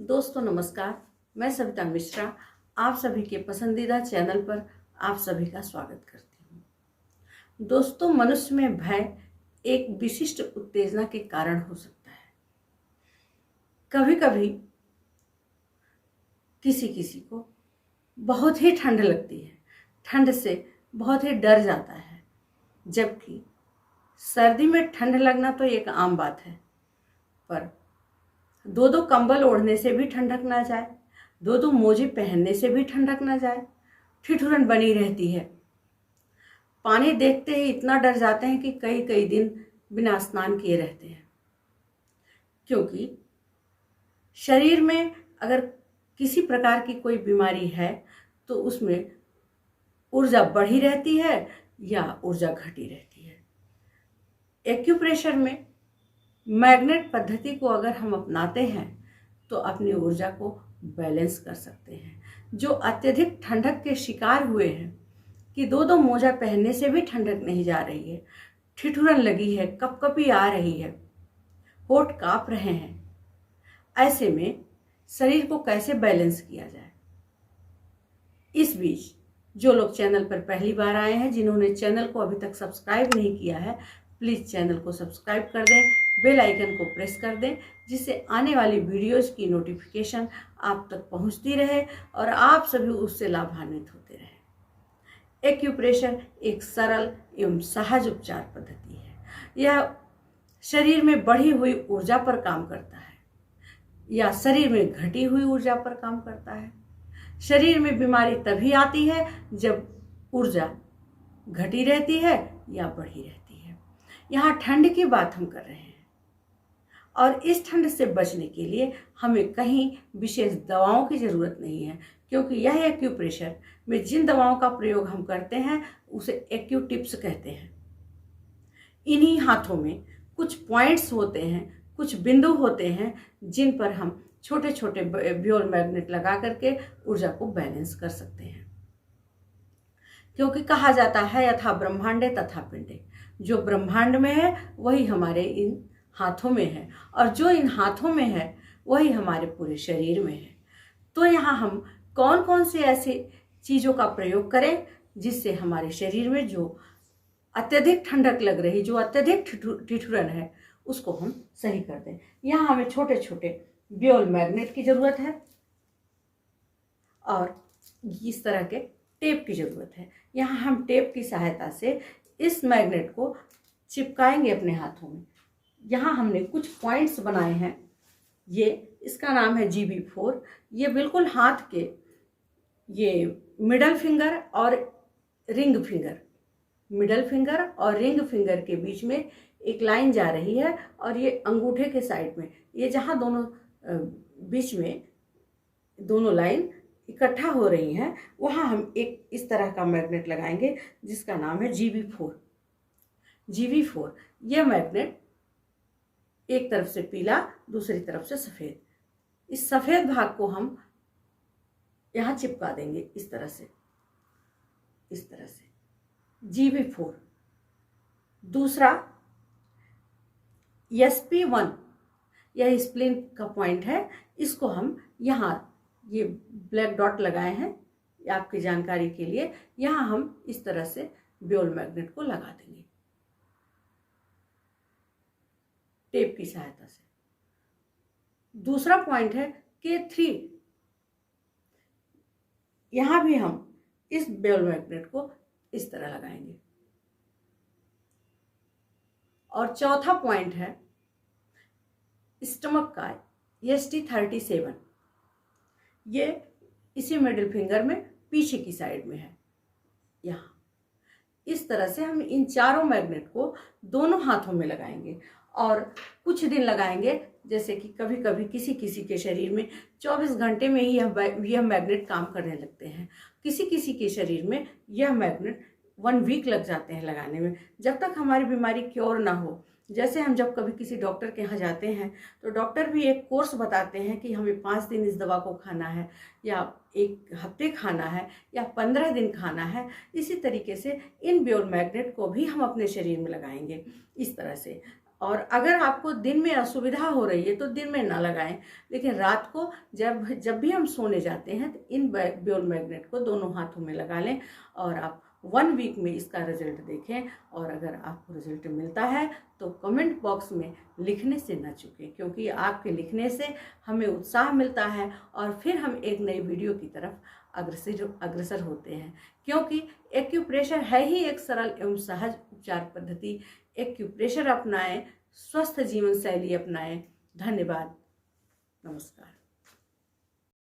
दोस्तों नमस्कार, मैं सविता मिश्रा आप सभी के पसंदीदा चैनल पर आप सभी का स्वागत करती हूँ। दोस्तों, मनुष्य में भय एक विशिष्ट उत्तेजना के कारण हो सकता है। कभी कभी किसी किसी को बहुत ही ठंड लगती है, ठंड से बहुत ही डर जाता है, जबकि सर्दी में ठंड लगना तो एक आम बात है। पर दो दो कंबल ओढ़ने से भी ठंडक ना जाए, दो दो मोजे पहनने से भी ठंडक ना जाए, ठिठुरन बनी रहती है। पानी देखते ही इतना डर जाते हैं कि कई कई दिन बिना स्नान किए रहते हैं, क्योंकि शरीर में अगर किसी प्रकार की कोई बीमारी है तो उसमें ऊर्जा बढ़ी रहती है या ऊर्जा घटी रहती है। एक्यूप्रेशर में मैग्नेट पद्धति को अगर हम अपनाते हैं तो अपनी ऊर्जा को बैलेंस कर सकते हैं। जो अत्यधिक ठंडक के शिकार हुए हैं कि दो दो मोजा पहनने से भी ठंडक नहीं जा रही है, ठिठुरन लगी है, कपकपी आ रही है, होठ कांप रहे हैं, ऐसे में शरीर को कैसे बैलेंस किया जाए। इस बीच जो लोग चैनल पर पहली बार आए हैं, जिन्होंने चैनल को अभी तक सब्सक्राइब नहीं किया है, प्लीज़ चैनल को सब्सक्राइब कर दें, बेल आइकन को प्रेस कर दें, जिससे आने वाली वीडियोज़ की नोटिफिकेशन आप तक पहुंचती रहे और आप सभी उससे लाभान्वित होते रहे। एक्यूप्रेशर एक सरल एवं सहज उपचार पद्धति है। यह शरीर में बढ़ी हुई ऊर्जा पर काम करता है या शरीर में घटी हुई ऊर्जा पर काम करता है। शरीर में बीमारी तभी आती है जब ऊर्जा घटी रहती है या बढ़ी रहती है। यहाँ ठंड की बात हम कर रहे हैं और इस ठंड से बचने के लिए हमें कहीं विशेष दवाओं की ज़रूरत नहीं है, क्योंकि यह एक्यूप्रेशर में जिन दवाओं का प्रयोग हम करते हैं उसे एक्यू टिप्स कहते हैं। इन्हीं हाथों में कुछ पॉइंट्स होते हैं, कुछ बिंदु होते हैं जिन पर हम छोटे छोटे ब्योल मैग्नेट लगा करके ऊर्जा को बैलेंस कर सकते हैं। क्योंकि कहा जाता है यथा ब्रह्मांडे तथा पिंडे, जो ब्रह्मांड में है वही हमारे इन हाथों में है और जो इन हाथों में है वही हमारे पूरे शरीर में है। तो यहाँ हम कौन कौन से ऐसे चीज़ों का प्रयोग करें जिससे हमारे शरीर में जो अत्यधिक ठंडक लग रही, जो अत्यधिक ठिठुरन है, उसको हम सही कर दें। यहाँ हमें छोटे छोटे ब्योल मैग्नेट की ज़रूरत है और इस तरह के टेप की ज़रूरत है। यहाँ हम टेप की सहायता से इस मैग्नेट को चिपकाएंगे अपने हाथों में। यहाँ हमने कुछ पॉइंट्स बनाए हैं। इसका नाम है GB4। ये बिल्कुल हाथ के ये मिडल फिंगर और रिंग फिंगर के बीच में एक लाइन जा रही है और ये अंगूठे के साइड में, ये जहाँ दोनों बीच में दोनों लाइन इकट्ठा हो रही हैं, वहाँ हम एक इस तरह का मैग्नेट लगाएंगे जिसका नाम है GB4। यह मैग्नेट एक तरफ से पीला, दूसरी तरफ से सफ़ेद, इस सफ़ेद भाग को हम यहाँ चिपका देंगे इस तरह से GB4। दूसरा SP1, यह स्प्लिन का पॉइंट है, इसको हम यहाँ ये ब्लैक डॉट लगाए हैं आपकी जानकारी के लिए। यहाँ हम इस तरह से ब्योल मैग्नेट को लगा देंगे टेप की सहायता से। दूसरा पॉइंट है K3, यहाँ भी हम इस ब्योल मैग्नेट को इस तरह लगाएंगे। और चौथा पॉइंट है स्टमक का ST37, ये इसी मिडिल फिंगर में पीछे की साइड में है। यहाँ इस तरह से हम इन चारों मैग्नेट को दोनों हाथों में लगाएंगे और कुछ दिन लगाएंगे। जैसे कि कभी कभी किसी किसी के शरीर में 24 घंटे में ही यह मैग्नेट काम करने लगते हैं। किसी किसी के शरीर में यह मैग्नेट 1 वीक लग जाते हैं लगाने में, जब तक हमारी बीमारी क्योर ना हो। जैसे हम जब कभी किसी डॉक्टर के यहाँ जाते हैं तो डॉक्टर भी एक कोर्स बताते हैं कि हमें 5 दिन इस दवा को खाना है या 1 हफ्ते खाना है या 15 दिन खाना है। इसी तरीके से इन ब्योल मैग्नेट को भी हम अपने शरीर में लगाएंगे इस तरह से। और अगर आपको दिन में असुविधा हो रही है तो दिन में ना लगाएं, लेकिन रात को जब भी हम सोने जाते हैं तो इन ब्योल मैग्नेट को दोनों हाथों में लगा लें और आप 1 वीक में इसका रिजल्ट देखें। और अगर आपको रिजल्ट मिलता है तो कमेंट बॉक्स में लिखने से ना चूकें, क्योंकि आपके लिखने से हमें उत्साह मिलता है और फिर हम एक नई वीडियो की तरफ अग्रसर होते हैं। क्योंकि एक्यूप्रेशर है ही एक सरल एवं सहज उपचार पद्धति। एक्यूप्रेशर अपनाएं, स्वस्थ जीवन शैली अपनाएं। धन्यवाद, नमस्कार।